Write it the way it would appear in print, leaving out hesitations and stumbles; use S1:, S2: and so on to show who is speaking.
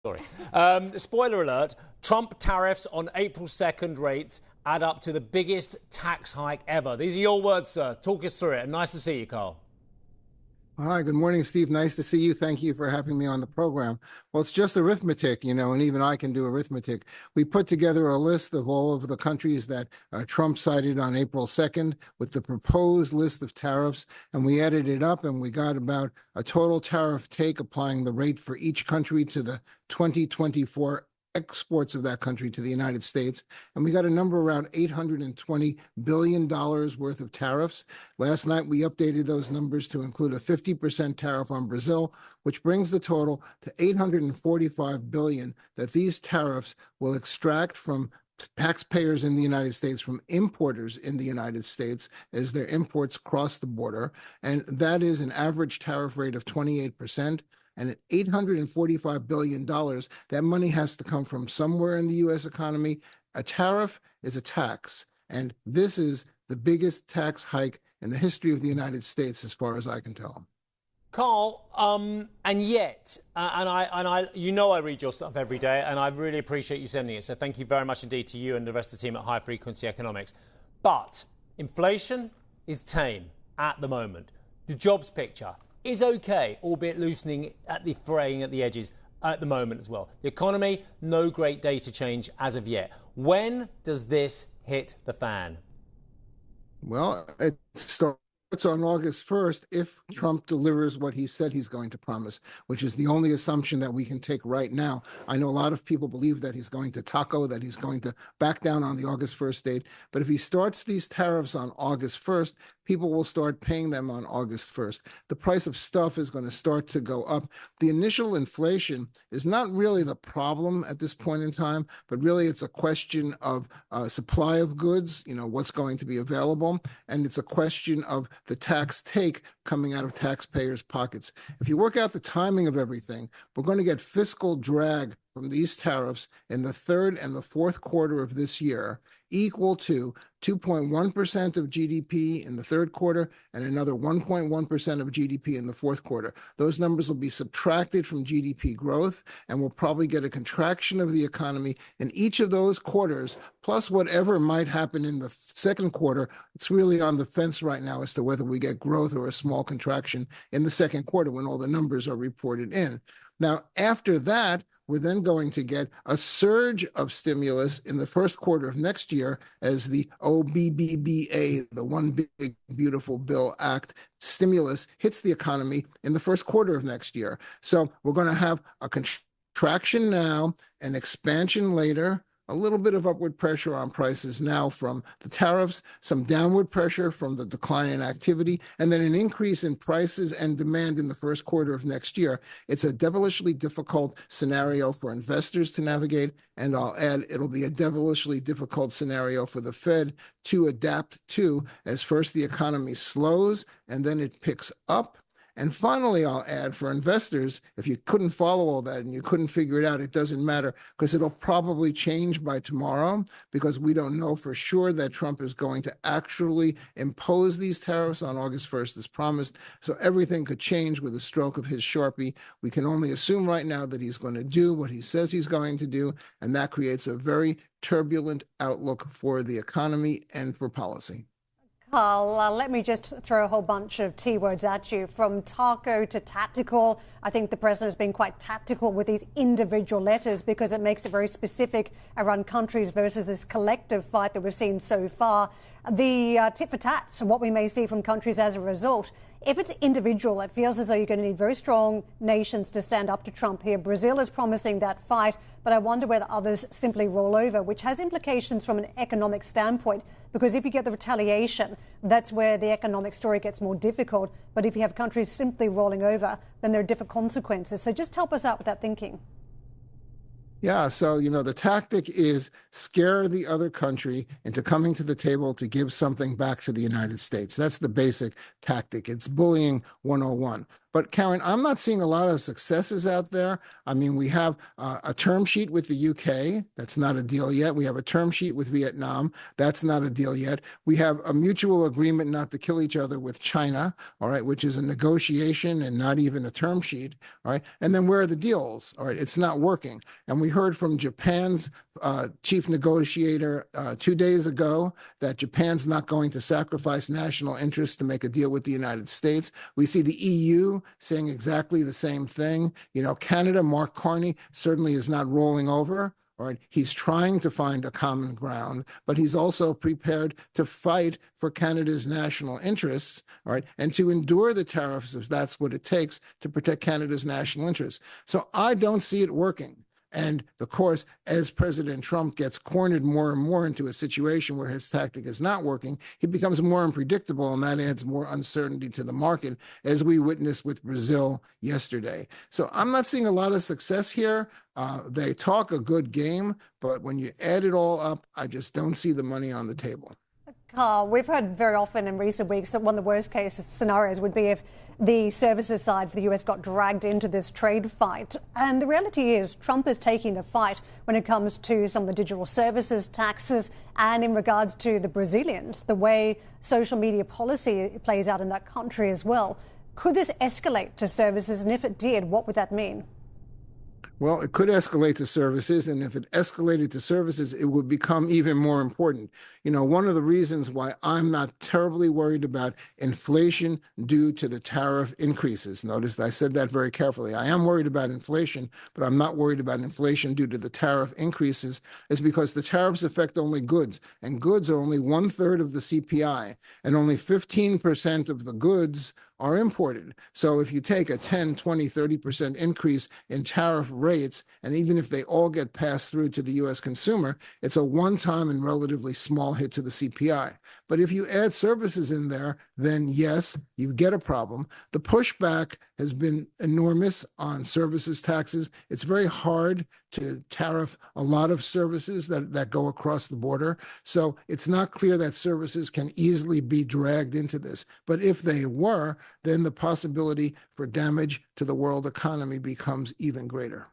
S1: Sorry. Spoiler alert, Trump tariffs on April 2nd rates add up to the biggest tax hike ever. These are your words, sir. Talk us through it. And nice to see you, Carl.
S2: Hi, good morning, Steve. Nice to see you. Thank you for having me on the program. Well, it's just arithmetic, and even I can do arithmetic. We put together a list of all of the countries that Trump cited on April 2nd with the proposed list of tariffs, and we added it up, and we got about a total tariff take applying the rate for each country to the 2024 exports of that country to the United States. And we got a number around $820 billion worth of tariffs. Last night, we updated those numbers to include a 50% tariff on Brazil, which brings the total to $845 billion that these tariffs will extract from taxpayers in the United States, from importers in the United States as their imports cross the border. And that is an average tariff rate of 28%. And at $845 billion, that money has to come from somewhere in the U.S. economy. A tariff is a tax. And this is the biggest tax hike in the history of the United States, as far as I can tell.
S1: Carl, and yet, I read your stuff every day, and I really appreciate you sending it. So thank you very much indeed to you and the rest of the team at High Frequency Economics. But inflation is tame at the moment. The jobs picture is okay, albeit loosening at the fraying at the edges at the moment as well. The economy, no great data change as of yet. When does this hit the fan?
S2: Well, it starts on August 1st if Trump delivers what he said he's going to promise, which is the only assumption that we can take right now. I know a lot of people believe that he's going to taco, that he's going to back down on the August 1st date. But if he starts these tariffs on August 1st, people will start paying them on August 1st. The price of stuff is going to start to go up. The initial inflation is not really the problem at this point in time, but really it's a question of supply of goods, what's going to be available, and it's a question of the tax take coming out of taxpayers' pockets. If you work out the timing of everything, we're going to get fiscal drag from these tariffs in the third and the fourth quarter of this year, equal to 2.1% of GDP in the third quarter and another 1.1% of GDP in the fourth quarter. Those numbers will be subtracted from GDP growth, and we'll probably get a contraction of the economy in each of those quarters, plus whatever might happen in the second quarter. It's really on the fence right now as to whether we get growth or a small contraction in the second quarter when all the numbers are reported in. Now, after that, we're then going to get a surge of stimulus in the first quarter of next year as the OBBBA, the One Big Beautiful Bill Act stimulus, hits the economy in the first quarter of next year. So we're going to have a contraction now, an expansion later, a little bit of upward pressure on prices now from the tariffs, some downward pressure from the decline in activity, and then an increase in prices and demand in the first quarter of next year. It's a devilishly difficult scenario for investors to navigate, and I'll add it'll be a devilishly difficult scenario for the Fed to adapt to, as first the economy slows and then it picks up. And finally, I'll add, for investors, if you couldn't follow all that and you couldn't figure it out, it doesn't matter, because it'll probably change by tomorrow, because we don't know for sure that Trump is going to actually impose these tariffs on August 1st as promised. So everything could change with a stroke of his Sharpie. We can only assume right now that he's going to do what he says he's going to do, and that creates a very turbulent outlook for the economy and for policy.
S3: Carl, let me just throw a whole bunch of T words at you, from taco to tactical. I think the president has been quite tactical with these individual letters because it makes it very specific around countries versus this collective fight that we've seen so far. The tit for tat, so what we may see from countries as a result. If it's individual, it feels as though you're going to need very strong nations to stand up to Trump here. Brazil is promising that fight, but I wonder whether others simply roll over, which has implications from an economic standpoint, because if you get the retaliation, that's where the economic story gets more difficult. But if you have countries simply rolling over, then there are different consequences. So just help us out with that thinking.
S2: Yeah, so, the tactic is scare the other country into coming to the table to give something back to the United States. That's the basic tactic. It's bullying 101. But Karen, I'm not seeing a lot of successes out there. I mean, we have a term sheet with the UK. That's not a deal yet. We have a term sheet with Vietnam. That's not a deal yet. We have a mutual agreement not to kill each other with China, all right, which is a negotiation and not even a term sheet, all right. And then where are the deals? All right, it's not working. And we heard from Japan's chief negotiator 2 days ago that Japan's not going to sacrifice national interests to make a deal with the United States. We see the EU saying exactly the same thing. You know, Canada, Mark Carney certainly is not rolling over. All right, he's trying to find a common ground, but he's also prepared to fight for Canada's national interests, all right, and to endure the tariffs if that's what it takes to protect Canada's national interests. So I don't see it working. And of course, as President Trump gets cornered more and more into a situation where his tactic is not working, he becomes more unpredictable, and that adds more uncertainty to the market, as we witnessed with Brazil yesterday. So I'm not seeing a lot of success here. They talk a good game, but when you add it all up, I just don't see the money on the table.
S3: Carl, we've heard very often in recent weeks that one of the worst case scenarios would be if the services side for the US got dragged into this trade fight. And the reality is Trump is taking the fight when it comes to some of the digital services taxes and in regards to the Brazilians, the way social media policy plays out in that country as well. Could this escalate to services? And if it did, what would that mean?
S2: Well, it could escalate to services, and if it escalated to services, it would become even more important. You know, one of the reasons why I'm not terribly worried about inflation due to the tariff increases. Notice I said that very carefully. I am worried about inflation, but I'm not worried about inflation due to the tariff increases, is because the tariffs affect only goods, and goods are only 1/3 of the CPI, and only 15% of the goods are imported. So if you take a 10, 20, 30% increase in tariff rates, and even if they all get passed through to the U.S. consumer, it's a one-time and relatively small hit to the CPI. But if you add services in there, then yes, you get a problem. The pushback has been enormous on services taxes. It's very hard to tariff a lot of services that go across the border. So it's not clear that services can easily be dragged into this. But if they were, then the possibility for damage to the world economy becomes even greater.